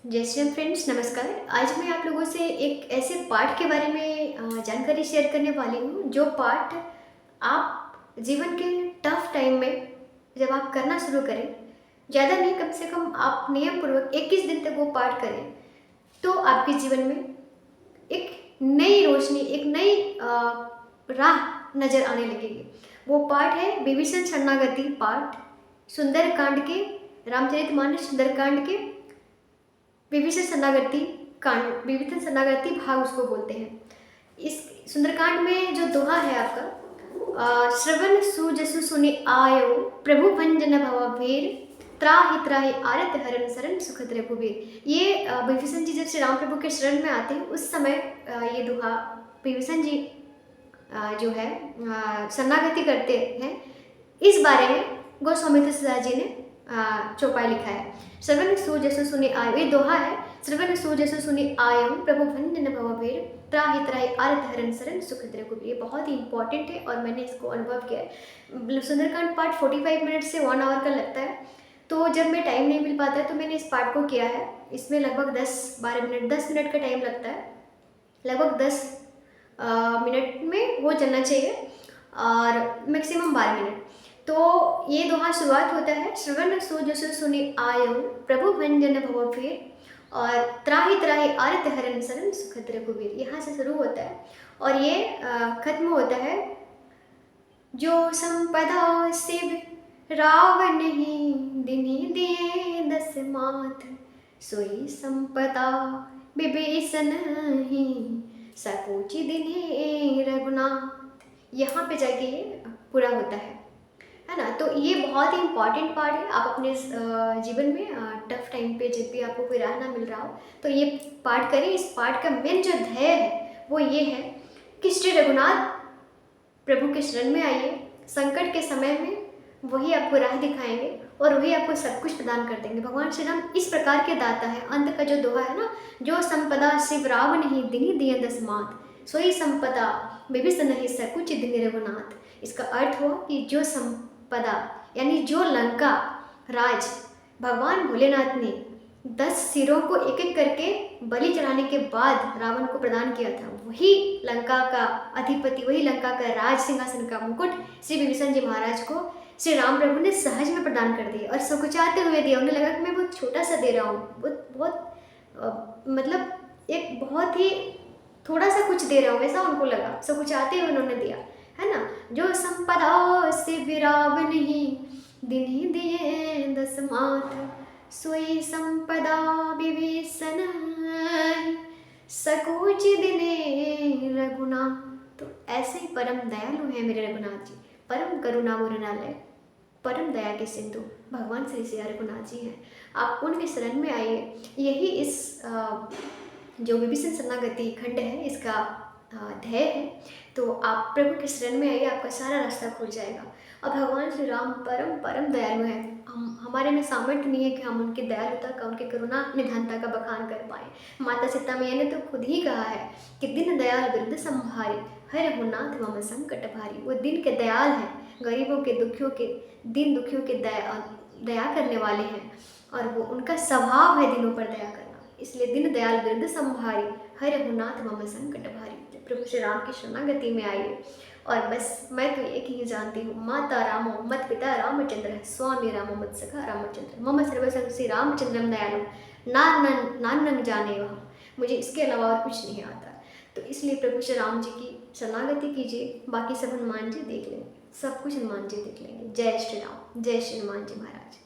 जय श्री राम फ्रेंड्स, नमस्कार। आज मैं आप लोगों से एक ऐसे पाठ के बारे में जानकारी शेयर करने वाली हूँ जो पाठ आप जीवन के टफ टाइम में जब आप करना शुरू करें, ज़्यादा नहीं कम से कम आप नियम पूर्वक 21 दिन तक वो पाठ करें तो आपके जीवन में एक नई रोशनी, एक नई राह नज़र आने लगेगी। वो पाठ है विभीषण शरणागति पाठ, सुंदरकांड के, रामचरितमानस सुंदरकांड के विभीषण शरणागति कांड, विभीषण शरणागति भाग उसको बोलते हैं। इस सुंदरकांड में जो दोहा है आपका, श्रवण सुजसु सुनि आयो प्रभु भंजन भव भीर त्राहि त्राहि आरत हरण शरण सुखद रघुवीर। ये विभीषण जी जब श्री राम प्रभु के शरण में आते हैं उस समय ये दोहा विभीषण जी जो है शरणागति करते हैं। इस बारे में गोस्वामी तुलसीदास जी ने चौपाई लिखा है। श्रवण सुजसु सुनि आयो, ये दोहा है। श्रवण सुजसु सुनि आयो प्रभु भंजन भव भीर त्राहि त्राहि आरत हरण शरण सुखद रघुवीर। ये बहुत ही इंपॉर्टेंट है और मैंने इसको अनुभव किया है। सुंदरकांड पाठ 45 मिनट से 1 आवर का लगता है, तो जब मैं टाइम नहीं मिल पाता है तो मैंने इस पाठ को किया है। इसमें लगभग 10-12 मिनट, 10 मिनट का टाइम लगता है। लगभग 10 मिनट में हो जाना चाहिए और मैक्सिमम 12 मिनट। तो ये दोहा शुरुआत होता है श्रवण सुजसु सुनि आयो प्रभु भंजन भव भीर और त्राहि त्राहि आरत हरण शरण सुखद रघुवीर। यहाँ से शुरू होता है और ये खत्म होता है जो संपदा शिव रावण ही दिनि दिए दस माथ, सोई संपदा विभीषण ही सकोचि दिने रघुनाथ। यहाँ पे जाके ये पूरा होता है ना। तो ये बहुत ही इंपॉर्टेंट पार्ट है। आप अपने जीवन में टफ टाइम पे जब भी आपको कोई राह ना मिल रहा हो तो ये पाठ करें। इस पाठ का मेन जो ध्येय है वो ये है कि श्री रघुनाथ प्रभु के शरण में आइए। संकट के समय में वही आपको राह दिखाएंगे और वही आपको सब कुछ प्रदान कर देंगे। भगवान श्री राम इस प्रकार के दाता है। अंत का जो दोहा है ना, जो संपदा शिव रावण ही दिनि दिए दस माथ, सोई संपदा विभीषण ही सकुच दिनि रघुनाथ। इसका अर्थ हुआ कि जो संपदा यानी जो लंका राज भगवान भोलेनाथ ने 10 सिरों को एक एक करके बलि चढ़ाने के बाद रावण को प्रदान किया था, वही लंका का अधिपति, वही लंका का राज सिंहासन का मुकुट श्री विभीषण जी महाराज को श्री राम प्रभु ने सहज में प्रदान कर दिया और सकुचाते हुए दिया। उन्हें लगा कि मैं बहुत छोटा सा दे रहा हूँ, बहुत मतलब एक बहुत ही थोड़ा सा कुछ दे रहा हूँ, ऐसा उनको लगा। सकुचाते हुए उन्होंने दिया, है ना। जो संपदा शिव रावण ही दिनि दिए दस माथ, सोई संपदा विभीषण सकोच दिने रघुनाथ। तो ऐसे ही परम दयालु हैं मेरे रघुनाथ जी, परम करुणा मुरनालय, परम दया के सिंधु भगवान श्री सिया रघुनाथ जी हैं। आप उनके शरण में आइए। यही इस जो विभीषण शरणागति खंड है इसका ध्येय है। तो आप प्रभु के शरण में आइए, आपका सारा रास्ता खुल जाएगा। और भगवान श्री राम परम परम दयालु हैं। हमारे में सामर्थ्य नहीं है कि हम उनकी दयालुता का, उनकी करुणा निधानता का बखान कर पाए। माता सीता मैया ने तो खुद ही कहा है कि दिन दयाल वृद्ध संहारी, हर हो नाथ मम संकट भारी। वो दिन के दयाल हैं, गरीबों के, दुखियों के, दीन दुखियों के दया करने वाले हैं और वो उनका स्वभाव है दिनों पर दया करना। इसलिए दिन दयाल वृद्ध संहारी, हर हो नाथ मम संकट भारी। प्रभु श्री राम की शरणागति में आइए। और बस मैं तो एक ही जानती हूँ, माता रामो मत पिता रामचंद्र, स्वामी रामो मत सखा रामचंद्र, मम सर्वसंग श्री रामचंद्रम दयालु, नानन जाने वहाँ। मुझे इसके अलावा और कुछ नहीं आता। तो इसलिए प्रभु श्री राम जी की शरणागति कीजिए। बाकी सब हनुमान जी देख लेंगे, सब कुछ हनुमान जी देख लेंगे। जय श्री राम, जय श्री हनुमान जी महाराज।